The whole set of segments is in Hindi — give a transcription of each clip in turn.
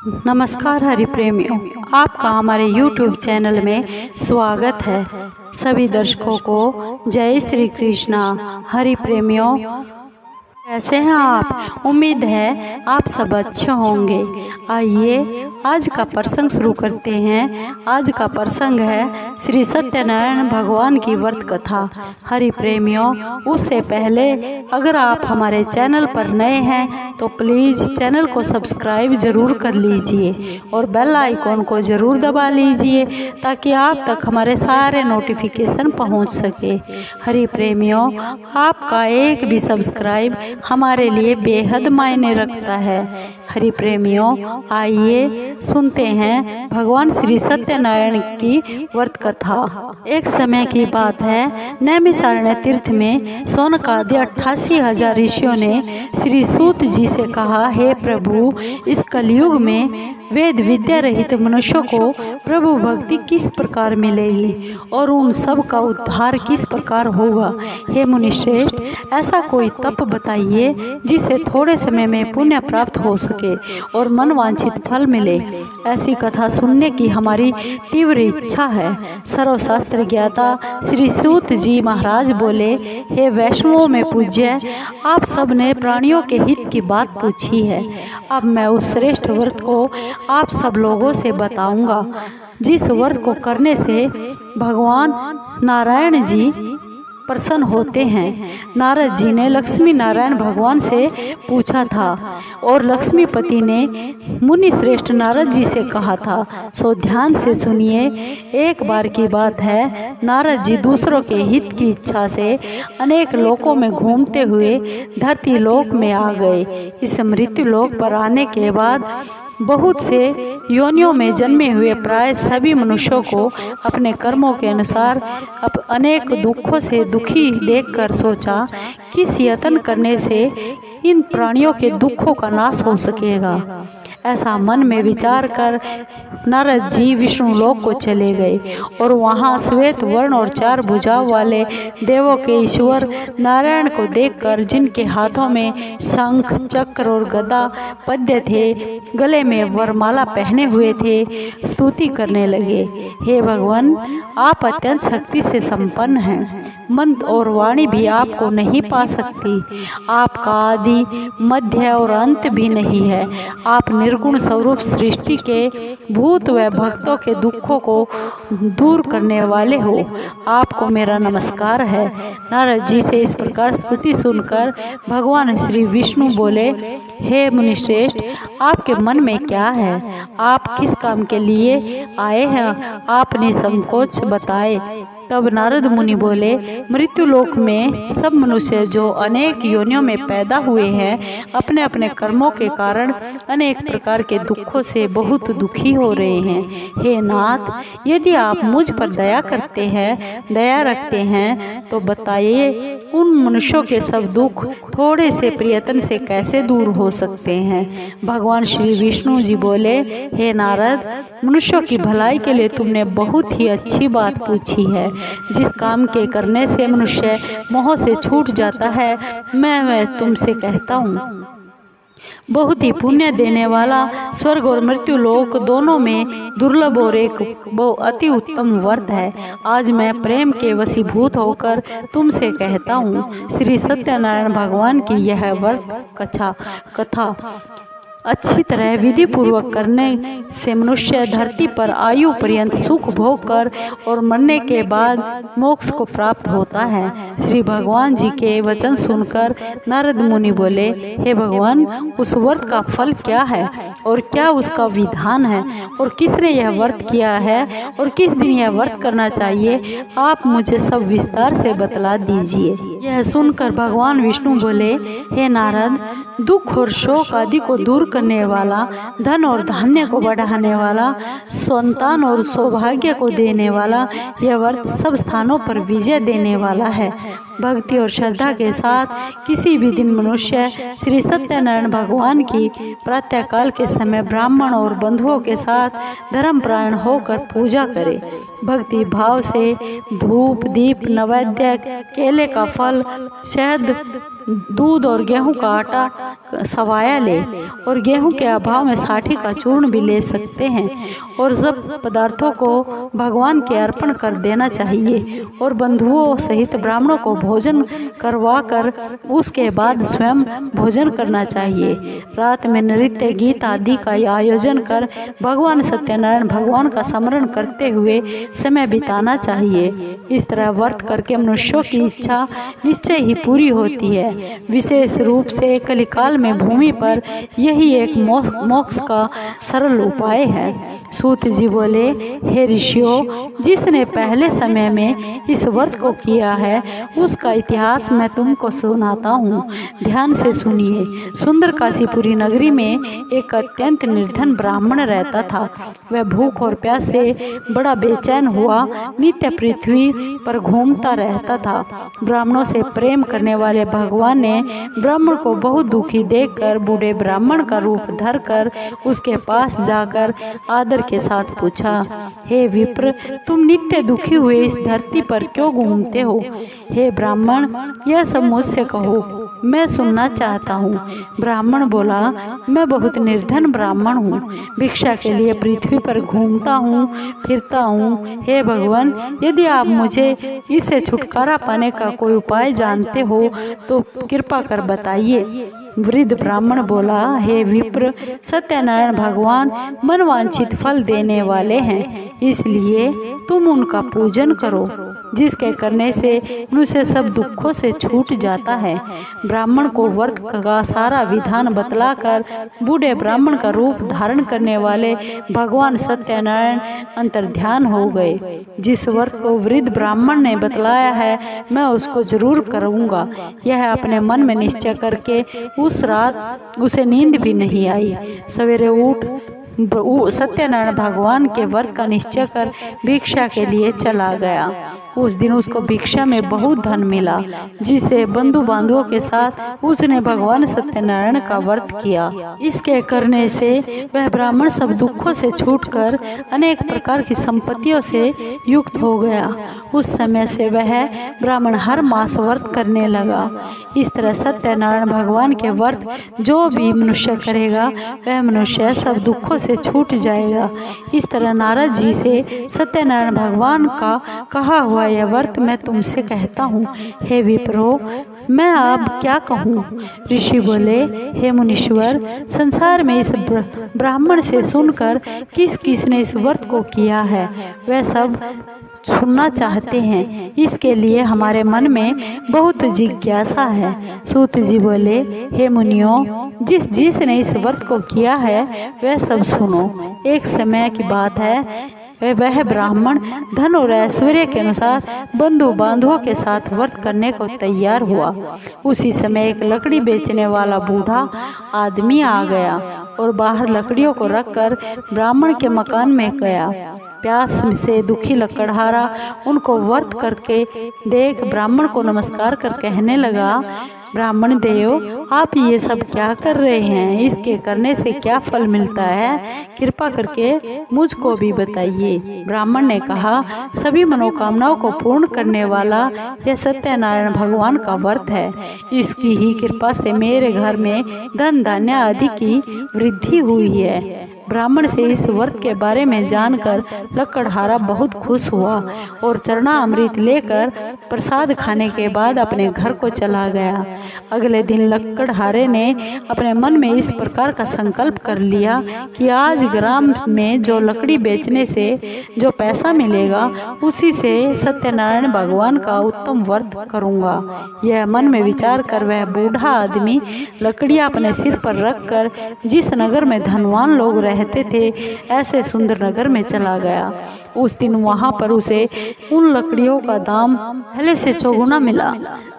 नमस्कार हरि प्रेमियों, आपका हमारे YouTube चैनल में स्वागत है। सभी दर्शकों को जय श्री कृष्णा। हरि प्रेमियों, कैसे हैं आप? उम्मीद है आप सब अच्छे होंगे। आइए आज का प्रसंग शुरू करते हैं। आज का प्रसंग है श्री सत्यनारायण भगवान की व्रत कथा। हरि प्रेमियों, उससे पहले अगर आप हमारे चैनल पर नए हैं तो प्लीज चैनल को सब्सक्राइब जरूर कर लीजिए और बेल आइकॉन को जरूर दबा लीजिए ताकि आप तक हमारे सारे नोटिफिकेशन पहुंच सके। हरि प्रेमियों, आपका एक भी सब्सक्राइब हमारे लिए बेहद मायने रखता है। हरि प्रेमियों, आइए सुनते हैं भगवान श्री सत्यनारायण की व्रत कथा। एक समय की बात है, नैमिषारण्य तीर्थ में शौनकादि 88,000 ऋषियों ने श्री सूत जी से कहा, हे प्रभु, इस कलयुग में वेद विद्या रहित मनुष्यों को प्रभु भक्ति किस प्रकार मिलेगी और उन सब का उद्धार किस प्रकार होगा। हे मुनिश्रेष्ठ, ऐसा कोई तप बताइए जिससे थोड़े समय में पुण्य प्राप्त हो सके और मन वांछित फल मिले। ऐसी कथा सुनने की हमारी तीव्र इच्छा है। सर्वशास्त्र ज्ञाता श्री सूत जी महाराज बोले, हे वैष्णवों में पूज्य, आप सब ने प्राणियों के हित की बात पूछी है। अब मैं उस श्रेष्ठ व्रत को आप सब लोगों से बताऊंगा जिस व्रत को करने से भगवान नारायण जी प्रसन्न होते हैं। नारद जी ने लक्ष्मी नारायण भगवान से पूछा था और लक्ष्मीपति ने मुनि श्रेष्ठ नारद जी से कहा था। सो ध्यान से सुनिए। एक बार की बात है, नारद जी दूसरों के हित की इच्छा से अनेक लोकों में घूमते हुए धरती लोक में आ गए। इस मृत्यु लोक पर आने के बाद बहुत से योनियों में जन्मे हुए प्राय सभी मनुष्यों को अपने कर्मों के अनुसार अनेक दुखों से दुखी देखकर सोचा, किस यत्न करने से इन प्राणियों के दुखों का नाश हो सकेगा। ऐसा मन में विचार कर नारद जी विष्णु लोक को चले गए और वहां श्वेत वर्ण और 4 भुजाओं वाले देवों के ईश्वर नारायण को देखकर, जिनके हाथों में शंख चक्र और गदा पद्य थे, गले में वरमाला पहने हुए थे, स्तुति करने लगे। हे भगवान, आप अत्यंत शक्ति से संपन्न हैं। मन और वाणी भी आपको नहीं पा सकती। आपका आदि मध्य और अंत भी नहीं है। आप निर्गुण स्वरूप सृष्टि के भूत व भक्तों के दुखों को दूर करने वाले हो। आपको मेरा नमस्कार है। नारद जी से इस प्रकार स्तुति सुनकर भगवान श्री विष्णु बोले, हे मुनिश्रेष्ठ, आपके मन में क्या है? आप किस काम के लिए आए हैं? आप निसंकोच बताए। तब नारद मुनि बोले, मृत्यु लोक में सब मनुष्य जो अनेक योनियों में पैदा हुए हैं, अपने अपने कर्मों के कारण अनेक प्रकार के दुखों से बहुत दुखी हो रहे हैं। हे नाथ, यदि आप मुझ पर दया करते हैं, दया रखते हैं, तो बताइए उन मनुष्यों के सब दुख थोड़े से प्रयत्न से कैसे दूर हो सकते हैं। भगवान श्री विष्णु जी बोले, हे नारद, मनुष्यों की भलाई के लिए तुमने बहुत ही अच्छी बात पूछी है। जिस काम के करने से मनुष्य मोह से छूट जाता है, मैं तुमसे कहता हूँ, बहुत ही पुण्य देने वाला स्वर्ग और मृत्यु लोक दोनों में दुर्लभ और एक अति उत्तम व्रत है। आज मैं प्रेम के वशीभूत होकर तुमसे कहता हूँ, श्री सत्यनारायण भगवान की यह व्रत कथा अच्छी तरह विधि पूर्वक करने से मनुष्य धरती पर आयु पर्यंत सुख भोग कर और मरने के बाद मोक्ष को प्राप्त होता है। श्री भगवान जी के वचन सुनकर नारद मुनि बोले, हे भगवान, उस व्रत का फल क्या है और क्या उसका विधान है और किसने यह व्रत किया है और किस दिन यह व्रत करना चाहिए, आप मुझे सब विस्तार से बतला दीजिए। यह सुनकर भगवान विष्णु बोले, हे नारद, दुख और शोक आदि को दूर करने वाला, धन और धान्य को बढ़ाने वाला, संतान और सौभाग्य को देने वाला, यह व्रत सब स्थानों पर विजय देने वाला है। भक्ति और श्रद्धा के साथ किसी भी दिन मनुष्य श्री सत्यनारायण भगवान की प्रातःकाल के समय ब्राह्मण और बंधुओं के साथ धर्मपरायण होकर पूजा करे। भक्ति भाव से धूप दीप नैवेद्य केले का फल शहद दूध और गेहूं का आटा सवाया ले और गेहूं के अभाव में साठी का चूर्ण भी ले सकते हैं और सब पदार्थों को भगवान के अर्पण कर देना चाहिए और बंधुओं सहित ब्राह्मणों को भोजन करवाकर उसके बाद स्वयं भोजन करना चाहिए। रात में नृत्य गीत आदि का आयोजन कर भगवान सत्यनारायण भगवान का स्मरण करते हुए समय बिताना चाहिए। इस तरह व्रत करके मनुष्यों की इच्छा निश्चय ही पूरी होती है। विशेष रूप से कलिकाल में भूमि पर यही एक मोक्ष का सरल उपाय है। सूत जी बोले, हे ऋषियों, जिसने पहले समय में इस व्रत को किया है उसका इतिहास मैं तुमको सुनाता हूँ, ध्यान से सुनिए। सुंदर काशीपुरी नगरी में एक अत्यंत निर्धन ब्राह्मण रहता था। वह भूख और प्यास से बड़ा बेचैन हुआ नित्य पृथ्वी पर घूमता रहता था। ब्राह्मणों से प्रेम करने वाले भगवान ने ब्राह्मण को बहुत दुखी देखकर बूढ़े ब्राह्मण का रूप धरकर उसके पास जाकर आदर के साथ पूछा, हे विप्र, तुम नित्य दुखी हुए इस धरती पर क्यों घूमते हो? हे ब्राह्मण, यह सब मुझसे कहो, मैं सुनना चाहता हूँ। ब्राह्मण बोला, मैं बहुत निर्धन ब्राह्मण हूँ, भिक्षा के लिए पृथ्वी पर घूमता हूँ फिरता हूँ। हे भगवान, यदि आप मुझे इससे छुटकारा पाने का कोई उपाय जानते हो तो कृपा कर बताइए। वृद्ध ब्राह्मण बोला, हे विप्र, सत्यनारायण भगवान मनवांछित फल देने वाले हैं, इसलिए तुम उनका पूजन करो, जिसके करने से मनुष्य सब दुखों से छूट जाता है। ब्राह्मण को व्रत का सारा विधान बतलाकर बूढ़े ब्राह्मण का रूप धारण करने वाले भगवान सत्यनारायण अंतर्ध्यान हो गए। जिस व्रत को वृद्ध ब्राह्मण ने बतलाया है मैं उसको जरूर करूँगा। यह अपने मन में निश्चय करके उस रात उसे नींद भी नहीं आई। सवेरे उठ सत्यनारायण भगवान के व्रत का निश्चय कर भिक्षा के लिए चला गया। उस दिन उसको भिक्षा में बहुत धन मिला, जिसे बंधु बांधवों के साथ उसने भगवान सत्यनारायण का व्रत किया। इसके करने से वह ब्राह्मण सब दुखों से छूटकर अनेक प्रकार की संपत्तियों से युक्त हो गया। उस समय से वह ब्राह्मण हर मास व्रत करने लगा। इस तरह सत्यनारायण भगवान के व्रत जो भी मनुष्य करेगा वह मनुष्य सब दुखों से छूट जाएगा। इस तरह नारद जी से सत्यनारायण भगवान का कहा हुआ यह व्रत मैं तुमसे कहता हूँ। हे विप्रो, मैं अब क्या कहूँ? ऋषि बोले, हे मुनीश्वर, संसार में इस ब्राह्मण से सुनकर किस किस ने इस व्रत को किया है वह सब सुनना चाहते हैं। इसके लिए हमारे मन में बहुत जिज्ञासा है। सूत जी बोले, हे मुनियों, जिसने इस व्रत को किया है वह सब सुनो। एक समय की बात है, वह ब्राह्मण धन और ऐश्वर्य के अनुसार बंधु बांधवों के साथ व्रत करने को तैयार हुआ। उसी समय एक लकड़ी बेचने वाला बूढ़ा आदमी आ गया और बाहर लकड़ियों को रखकर ब्राह्मण के मकान में गया। प्यास से दुखी लकड़हारा उनको व्रत करके देख ब्राह्मण को नमस्कार कर कहने लगा, ब्राह्मण देव, आप ये सब क्या कर रहे हैं? इसके करने से क्या फल मिलता है? कृपा करके मुझको भी बताइए। ब्राह्मण ने कहा, सभी मनोकामनाओं को पूर्ण करने वाला यह सत्यनारायण भगवान का व्रत है। इसकी ही कृपा से मेरे घर में धन धान्य आदि की वृद्धि हुई है। ब्राह्मण से इस व्रत के बारे में जानकर लकड़हारा बहुत खुश हुआ और चरणामृत लेकर प्रसाद खाने के बाद अपने घर को चला गया। अगले दिन लकड़हारे ने अपने मन में इस प्रकार का संकल्प कर लिया कि आज ग्राम में जो लकड़ी बेचने से जो पैसा मिलेगा उसी से सत्यनारायण भगवान का उत्तम व्रत करूंगा। यह मन में विचार कर वह बूढ़ा आदमी लकड़ियां अपने सिर पर रखकर जिस नगर में धनवान लोग रहते थे ऐसे सुंदर नगर में चला गया। उस दिन वहाँ पर उसे उन लकड़ियों का दाम पहले से चौगुना मिला।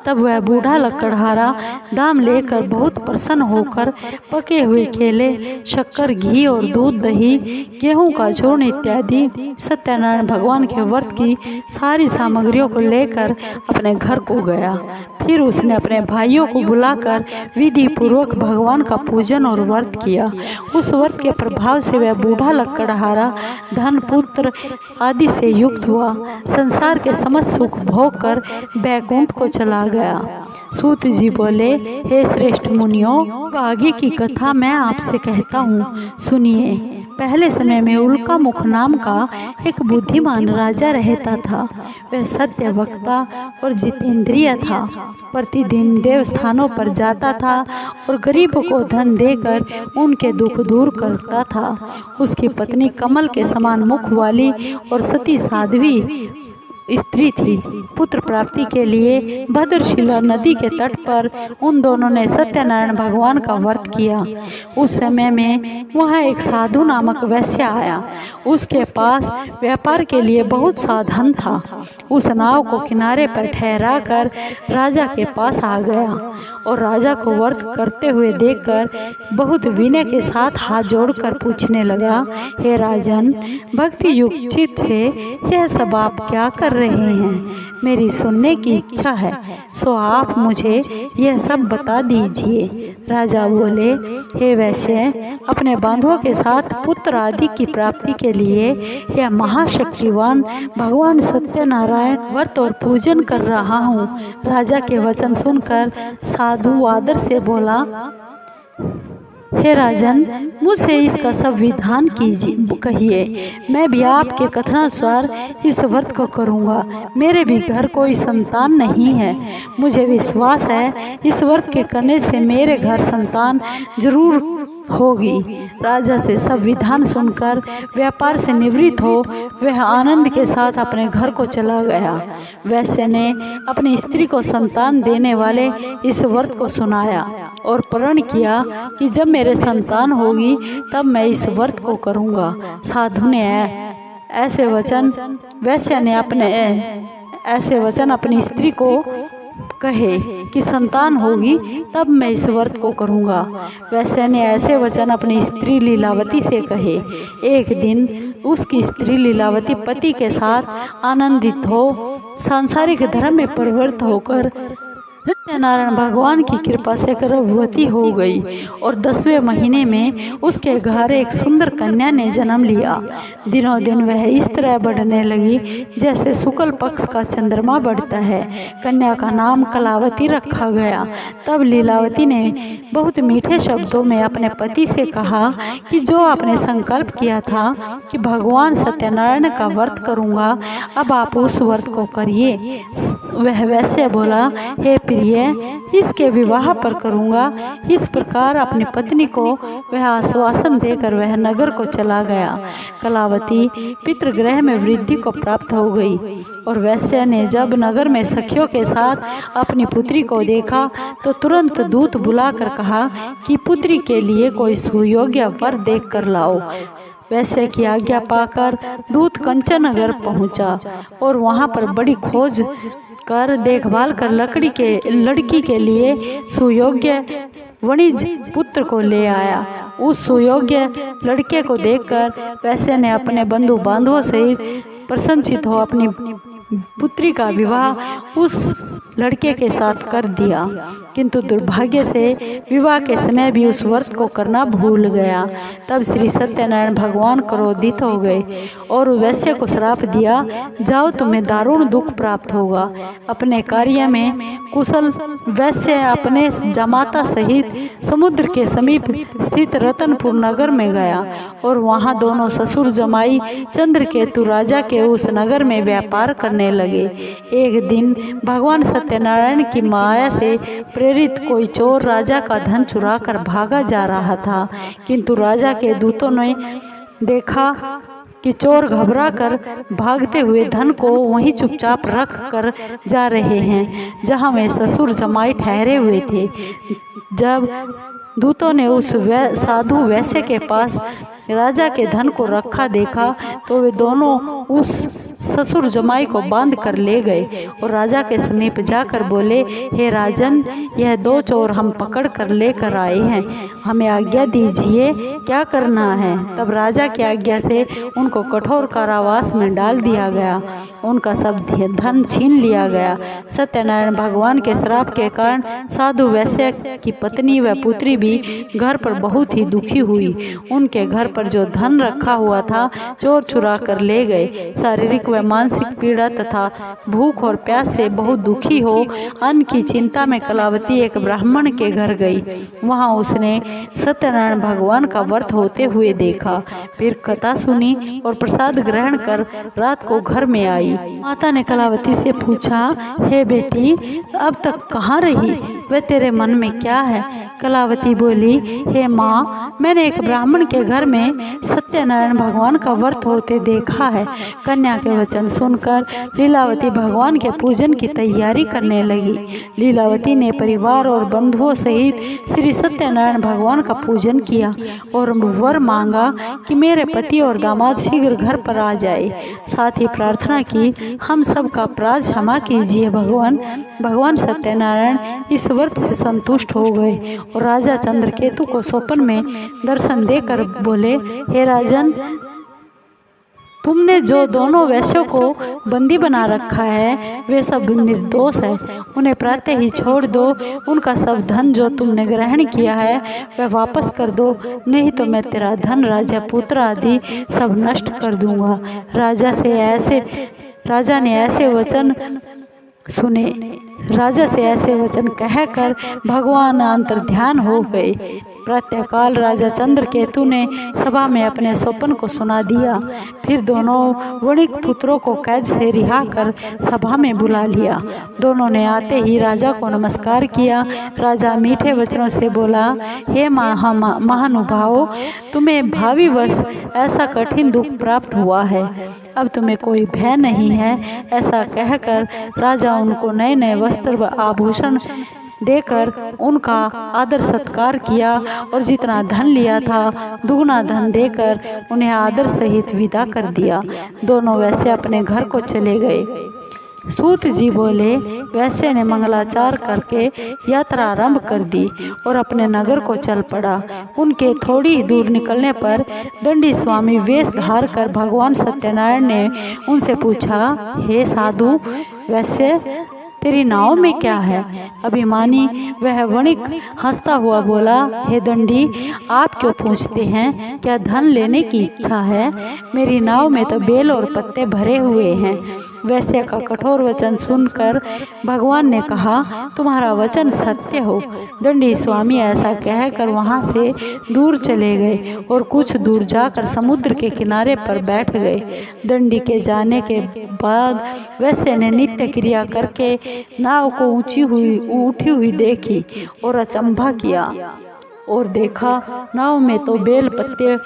तब वह बूढ़ा लकड़हारा दाम लेकर बहुत प्रसन्न होकर पके हुए केले, शक्कर, घी और दूध, दही, गेहूं का चूर्ण इत्यादि सत्यनारायण भगवान के व्रत की सारी सामग्रियों को लेकर अपने घर को गया। फिर उसने अपने भाइयों को बुलाकर विधि पूर्वक भगवान का पूजन और व्रत किया। उस व्रत के प्रभाव से वह बूढ़ा लकड़हारा धन, पुत्र आदि से युक्त हुआ। संसार के समस्त सुख भोग कर बैकुंठ को चला गया। सूत जी बोले, हे श्रेष्ठ मुनियों, आगे की कथा मैं आपसे कहता हूँ, सुनिए। पहले समय में उल्का मुख नाम का एक बुद्धिमान राजा रहता था। वह सत्य वक्ता और जितेंद्रिय था। प्रतिदिन देवस्थानों पर जाता था और गरीबों को धन देकर उनके दुख दूर करता था। उसकी पत्नी कमल के समान मुख वाली और सती साध्वी स्त्री थी। पुत्र प्राप्ति के लिए भद्रशिला नदी के तट पर उन दोनों ने सत्यनारायण भगवान का व्रत किया। उस समय में वहाँ एक साधु नामक वैश्य आया। उसके पास व्यापार के लिए बहुत सा धन था। उस नाव को किनारे पर ठहरा कर राजा के पास आ गया और राजा को व्रत करते हुए देखकर बहुत विनय के साथ हाथ जोड़कर पूछने लगा, हे राजन, भक्ति युक्त चित्त से यह सब आप क्या कर रहे हैं? मेरी सुनने की इच्छा है, सो आप मुझे यह सब बता दीजिए। राजा बोले, हे वैश्य, अपने बांधवों के साथ पुत्र आदि की प्राप्ति के लिए यह महाशक्तिवान भगवान सत्यनारायण व्रत और पूजन कर रहा हूँ। राजा के वचन सुनकर साधु आदर से बोला, हे राजन, मुझसे इसका सब विधान कीजिए, कहिए। मैं भी आपके कथनानुसार इस व्रत को करूँगा। मेरे भी घर कोई संतान नहीं है। मुझे विश्वास है इस व्रत के करने से मेरे घर संतान जरूर होगी। राजा से सब विधान सुनकर व्यापार से निवृत्त हो वह आनंद के साथ अपने घर को चला गया। वैश्य ने अपनी स्त्री को संतान देने वाले इस व्रत को सुनाया और प्रण किया कि जब मेरे संतान होगी तब मैं इस व्रत को करूँगा। साधु ने ऐसे वचन अपनी स्त्री को कहे कि संतान होगी तब मैं इस व्रत को करूँगा। वैश्य ने ऐसे वचन अपनी स्त्री लीलावती से कहे। एक दिन उसकी स्त्री लीलावती पति के साथ आनंदित हो सांसारिक धर्म में प्रवृत्त होकर सत्यनारायण भगवान की कृपा से गर्भवती हो गई और 10वें महीने में उसके घर एक सुंदर कन्या ने जन्म लिया। दिनों दिन वह इस तरह बढ़ने लगी जैसे शुक्ल पक्ष का चंद्रमा बढ़ता है। कन्या का नाम कलावती रखा गया। तब लीलावती ने बहुत मीठे शब्दों में अपने पति से कहा कि जो आपने संकल्प किया था कि भगवान सत्यनारायण का व्रत करूँगा, अब आप उस व्रत को करिए। वह वैसे बोला, हे प्रिय, इसके विवाह पर करूँगा। इस प्रकार अपनी पत्नी को वह आश्वासन देकर वह नगर को चला गया। कलावती पितृगृह में वृद्धि को प्राप्त हो गई और वैश्य ने जब नगर में सखियों के साथ अपनी पुत्री को देखा तो तुरंत दूत बुलाकर कहा कि पुत्री के लिए कोई सुयोग्य वर देख कर लाओ। वैश्य की आज्ञा पाकर दूत कंचन नगर पहुंचा और वहां पर बड़ी खोज कर देखभाल कर लड़की के लिए सुयोग्य वणिज पुत्र को ले आया। उस सुयोग्य लड़के को देखकर वैश्य ने अपने बंधु बांधवों से प्रसन्नचित हो अपनी पुत्री का विवाह उस लड़के के साथ कर दिया, किंतु दुर्भाग्य से विवाह के समय भी उस व्रत को करना भूल गया। तब श्री सत्यनारायण भगवान क्रोधित हो गए और वैश्य को श्राप दिया, जाओ तुम्हें दारुण दुख प्राप्त होगा। अपने कार्य में कुशल वैश्य अपने जमाता सहित समुद्र के समीप स्थित रतनपुर नगर में गया और वहां दोनों ससुर जमाई चंद्रकेतु राजा के उस नगर में व्यापार करने लगे। एक दिन भगवान सत्यनारायण की माया से प्रेरित कोई चोर राजा का धन चुरा कर भागा जा रहा था, किंतु राजा के दूतों ने देखा कि चोर घबरा कर भागते हुए धन को वहीं चुपचाप रख कर जा रहे हैं जहां वे ससुर जमाई ठहरे हुए थे। जब दूतों ने उस साधु वैश्य के पास राजा के धन को रखा देखा तो वे दोनों उस ससुर जमाई को बांध कर ले गए और राजा के समीप जाकर बोले, हे राजन, यह 2 चोर हम पकड़ कर लेकर आए हैं, हमें आज्ञा दीजिए, क्या करना है। तब राजा की आज्ञा से उनको कठोर कारावास में डाल दिया गया। उनका सब धन छीन लिया गया। सत्यनारायण भगवान के श्राप के कारण साधु वैश्य की पत्नी व पुत्री भी घर पर बहुत ही दुखी हुई। उनके घर पर जो धन रखा हुआ था चोर चुरा कर ले गए। शारीरिक व मानसिक पीड़ा तथा भूख और प्यास से बहुत दुखी हो अन्न की चिंता में कलावती एक ब्राह्मण के घर गई। वहां उसने सत्यनारायण भगवान का व्रत होते हुए देखा। फिर कथा सुनी और प्रसाद ग्रहण कर रात को घर में आई। माता ने कलावती से पूछा, हे बेटी, अब तक कहाँ रही, वे तेरे मन में क्या है। कलावती बोली, हे माँ, मैंने एक ब्राह्मण के घर में सत्यनारायण भगवान का व्रत होते देखा है। कन्या के वचन सुनकर लीलावती भगवान के पूजन की तैयारी करने लगी। लीलावती ने परिवार और बंधुओं सहित श्री सत्यनारायण भगवान का पूजन किया और वर मांगा कि मेरे पति और दामाद शीघ्र घर पर आ जाए। साथ ही प्रार्थना की, हम सब का अपराध क्षमा कीजिए भगवान। भगवान सत्यनारायण इस व्रत से संतुष्ट हो गए और राजा चंद्रकेतु को स्वप्न में दर्शन देकर बोले, हे राजन, तुमने जो दोनों वैश्यों को बंदी बना रखा है वे सब निर्दोष है, उन्हें प्रातः ही छोड़ दो। उनका सब धन जो तुमने ग्रहण किया है वह वापस कर दो, नहीं तो मैं तेरा धन, राजा पुत्र आदि सब नष्ट कर दूंगा। राजा ने ऐसे वचन सुने। राजा से ऐसे वचन कहकर भगवान अंतर ध्यान हो गए। प्रातःकाल राजा चंद्रकेतु ने सभा में अपने स्वप्न को सुना दिया। फिर दोनों वणिक पुत्रों को कैद से रिहा कर सभा में बुला लिया। दोनों ने आते ही राजा को नमस्कार किया। राजा मीठे वचनों से बोला, हे महानुभाव, तुम्हें भावी वर्ष ऐसा कठिन दुख प्राप्त हुआ है, अब तुम्हें कोई भय नहीं है। ऐसा कहकर राजा उनको नए नए वस्त्र व आभूषण देकर उनका आदर सत्कार किया और जितना धन लिया था दुगना धन देकर उन्हें आदर सहित विदा कर दिया। दोनों वैसे अपने घर को चले गए। सूत जी बोले, वैसे ने मंगलाचार करके यात्रा आरंभ कर दी और अपने नगर को चल पड़ा। उनके थोड़ी ही दूर निकलने पर दंडी स्वामी वेश धार कर भगवान सत्यनारायण ने उनसे पूछा, हे साधु वैसे, तेरी नाव में क्या है। अभिमानी वह वणिक हंसता हुआ बोला, हे दंडी, आप क्यों पूछते हैं, क्या धन लेने की इच्छा है। मेरी नाव में तो बेल और पत्ते भरे हुए हैं। वैश्य का कठोर वचन सुनकर भगवान ने कहा, तुम्हारा वचन सत्य हो। दंडी स्वामी ऐसा कहकर वहां से दूर चले गए और कुछ दूर जाकर समुद्र के किनारे पर बैठ गए। दंडी के जाने के बाद वैश्य ने नित्य क्रिया करके नाव को उठी हुई देखी और अचंभा किया और देखा नाव में तो बेल पत्ते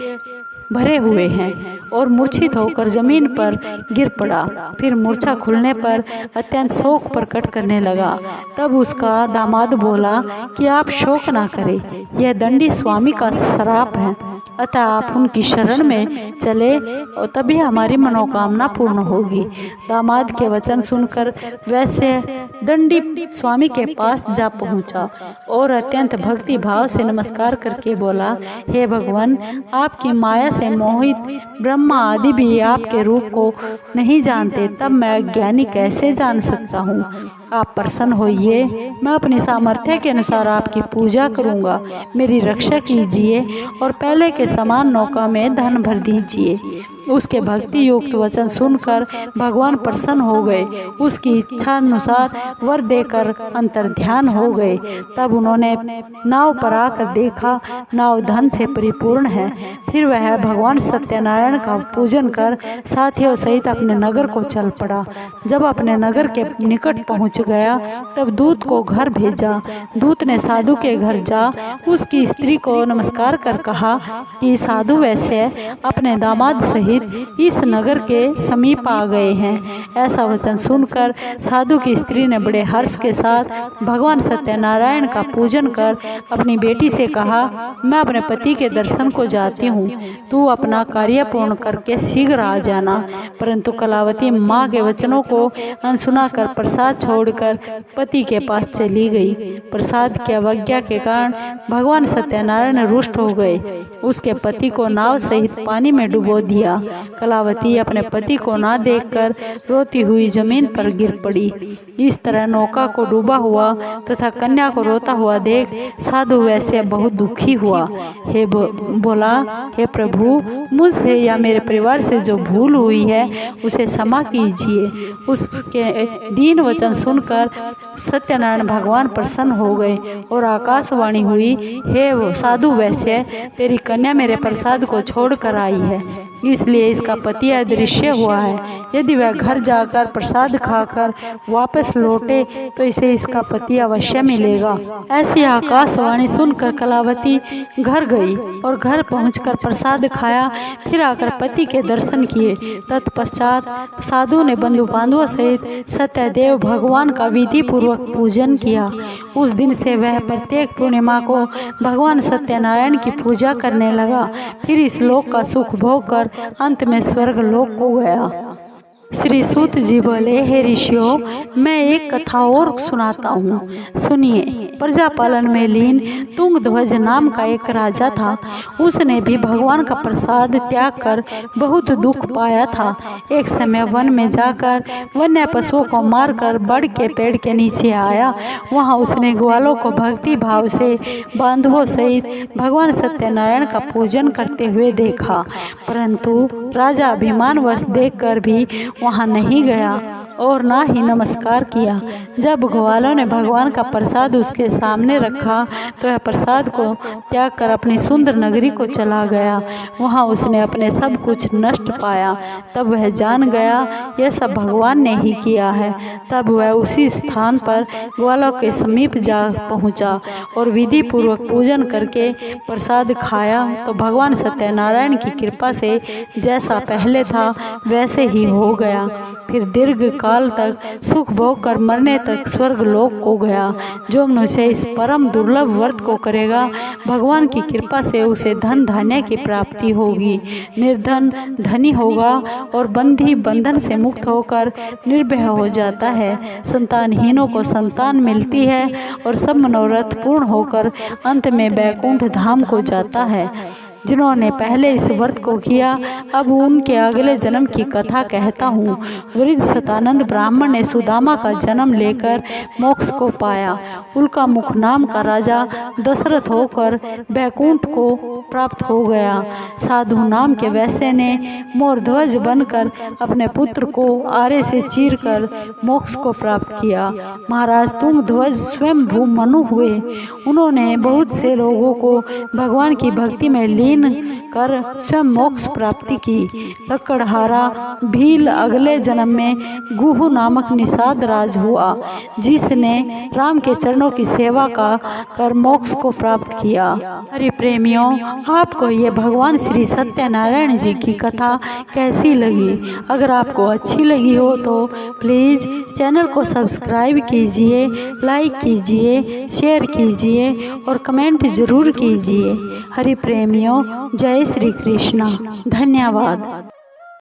भरे हुए हैं और मूर्छित होकर जमीन पर गिर पड़ा। फिर मूर्छा खुलने पर अत्यंत शोक प्रकट करने लगा। तब उसका दामाद बोला कि आप शोक ना करें, यह दंडी स्वामी का श्राप है, अतः आप उनकी शरण में चले और तभी हमारी मनोकामना पूर्ण होगी। दामाद के वचन सुनकर वैश्य दंडी स्वामी के पास जा पहुंचा और अत्यंत भक्ति भाव से नमस्कार करके बोला, हे भगवान, आपकी माया से मोहित ब्रह्मा आदि भी आपके रूप को नहीं जानते, तब मैं अज्ञानी कैसे जान सकता हूँ। आप प्रसन्न होइए, मैं अपनी सामर्थ्य के अनुसार आपकी पूजा करूँगा। मेरी रक्षा कीजिए और पहले के समान नौका में धन भर दीजिए। उसके भक्ति युक्त वचन सुनकर भगवान प्रसन्न हो गए। उसकी इच्छा अनुसार वर देकर अंतर ध्यान हो गए। तब उन्होंने नाव पर आकर देखा, नाव धन से परिपूर्ण है। फिर वह भगवान सत्यनारायण का पूजन कर साथियों सहित अपने नगर को चल पड़ा। जब अपने नगर के निकट पहुंच गया तब दूत को घर भेजा। दूत ने साधु के घर जा उसकी स्त्री को नमस्कार कर कहा कि साधु वैसे अपने दामाद सहित सहित इस नगर के समीप आ गए हैं। ऐसा वचन सुनकर साधु की स्त्री ने बड़े हर्ष के साथ भगवान सत्यनारायण का पूजन कर अपनी बेटी से कहा, मैं अपने पति के दर्शन को जाती हूँ, तू अपना कार्य पूर्ण करके शीघ्र आ जाना। परंतु कलावती माँ के वचनों को अनसुना कर प्रसाद छोड़कर पति के पास चली गई। प्रसाद की अवज्ञा के कारण भगवान सत्यनारायण रुष्ट हो गए। उसके पति को नाव सहित पानी में डुबो दिया। कलावती अपने पति को ना देखकर रोती हुई जमीन पर गिर पड़ी। इस तरह नौका को डूबा हुआ तथा कन्या को रोता हुआ देख साधु वैश्य बहुत दुखी हुआ। बोला, हे प्रभु, मुझसे या मेरे परिवार से जो भूल हुई है उसे क्षमा कीजिए। उसके दीन वचन सुनकर सत्यनारायण भगवान प्रसन्न हो गए और आकाशवाणी हुई, हे साधु वैश्य, तेरी कन्या मेरे प्रसाद को छोड़कर आई है, इसलिए इसका पति अदृश्य हुआ है। यदि वह घर जाकर प्रसाद खाकर वापस लौटे तो इसे इसका पति अवश्य मिलेगा। ऐसी आकाशवाणी सुनकर कलावती घर गई और घर पहुंचकर प्रसाद खाया, फिर आकर पति के दर्शन किए। तत्पश्चात साधु ने बंधु बांधवों सहित सत्यदेव भगवान का विधि पूर्वक पूजन किया। उस दिन से वह प्रत्येक पूर्णिमा को भगवान सत्यनारायण की पूजा करने लगा। फिर इस लोक का सुख भोग कर अंत में स्वर्ग लोक को गया। श्री सूत जी बोले, हे ऋषियों, मैं एक कथा और सुनाता हूँ, सुनिए। प्रजा पालन में लीन तुंगध्वज नाम का एक राजा था। उसने भी भगवान का प्रसाद त्याग कर बहुत दुख पाया था। एक समय वन में जाकर वन्य पशुओं को मारकर बड़ के पेड़ के नीचे आया। वहाँ उसने ग्वालों को भक्ति भाव से बांधवों सहित भगवान सत्यनारायण का पूजन करते हुए देखा, परंतु राजा अभिमानवश देखकर भी वहाँ नहीं गया और ना ही नमस्कार किया। जब ग्वालों ने भगवान का प्रसाद उसके सामने रखा तो वह प्रसाद को त्याग कर अपनी सुंदर नगरी को चला गया। वहाँ उसने अपने सब कुछ नष्ट पाया। तब वह जान गया यह सब भगवान ने ही किया है। तब वह उसी स्थान पर ग्वालों के समीप जा पहुँचा और विधि पूर्वक पूजन करके प्रसाद खाया तो भगवान सत्यनारायण की कृपा से जैसा पहले था वैसे ही हो गया। फिर दीर्घ काल तक सुख भोग कर मरने तक स्वर्ग लोक को गया। जो मनुष्य इस परम दुर्लभ व्रत को करेगा, भगवान की कृपा से उसे धन धान्य की प्राप्ति होगी, निर्धन धनी होगा और बंधी बंधन से मुक्त होकर निर्भय हो जाता है। संतानहीनों को संतान मिलती है और सब मनोरथ पूर्ण होकर अंत में बैकुंठ धाम को जाता है। जिन्होंने पहले इस व्रत को किया, अब उनके अगले जन्म की कथा कहता हूँ। वृद्ध सतानंद ब्राह्मण ने सुदामा का जन्म लेकर मोक्ष को पाया। उल्का मुख नाम का राजा दशरथ होकर बैकुंठ को प्राप्त हो गया। साधु नाम के वैश्य ने मोरध्वज बनकर अपने पुत्र को आरे से चीरकर मोक्ष को प्राप्त किया। महाराज तुंगध्वज स्वयं भू मनु हुए। उन्होंने बहुत से लोगों को भगवान की भक्ति में लीन कर स्वयं मोक्ष प्राप्ति की। लकड़हारा भील अगले जन्म में गुहु नामक निषाद राज हुआ, जिसने राम के चरणों की सेवा का कर मोक्ष को प्राप्त किया। हरि प्रेमियों, आपको ये भगवान श्री सत्यनारायण जी की कथा कैसी लगी? अगर आपको अच्छी लगी हो तो प्लीज़ चैनल को सब्सक्राइब कीजिए, लाइक कीजिए, शेयर कीजिए और कमेंट जरूर कीजिए। हरि प्रेमियों, जय श्री कृष्णा। धन्यवाद।